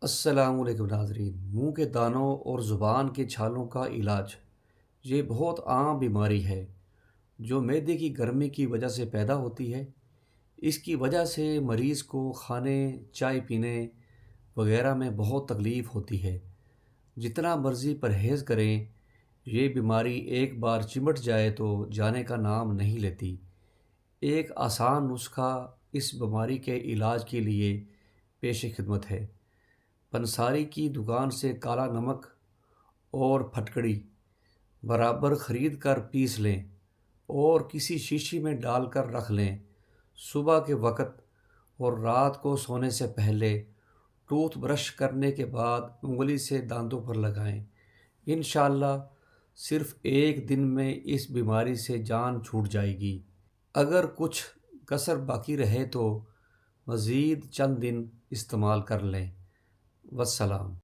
السلام علیکم ناظرین، منہ کے دانوں اور زبان کے چھالوں کا علاج یہ بہت عام بیماری ہے جو معدے کی گرمی کی وجہ سے پیدا ہوتی ہے۔ اس کی وجہ سے مریض کو کھانے، چائے پینے وغیرہ میں بہت تکلیف ہوتی ہے۔ جتنا مرضی پرہیز کریں، یہ بیماری ایک بار چمٹ جائے تو جانے کا نام نہیں لیتی۔ ایک آسان نسخہ اس بیماری کے علاج کے لیے پیش خدمت ہے۔ پنساری کی دکان سے کالا نمک اور پھٹکڑی برابر خرید کر پیس لیں اور کسی شیشی میں ڈال کر رکھ لیں۔ صبح کے وقت اور رات کو سونے سے پہلے ٹوتھ برش کرنے کے بعد انگلی سے دانتوں پر لگائیں۔ انشاءاللہ صرف ایک دن میں اس بیماری سے جان چھوٹ جائے گی۔ اگر کچھ کسر باقی رہے تو مزید چند دن استعمال کر لیں۔ والسلام۔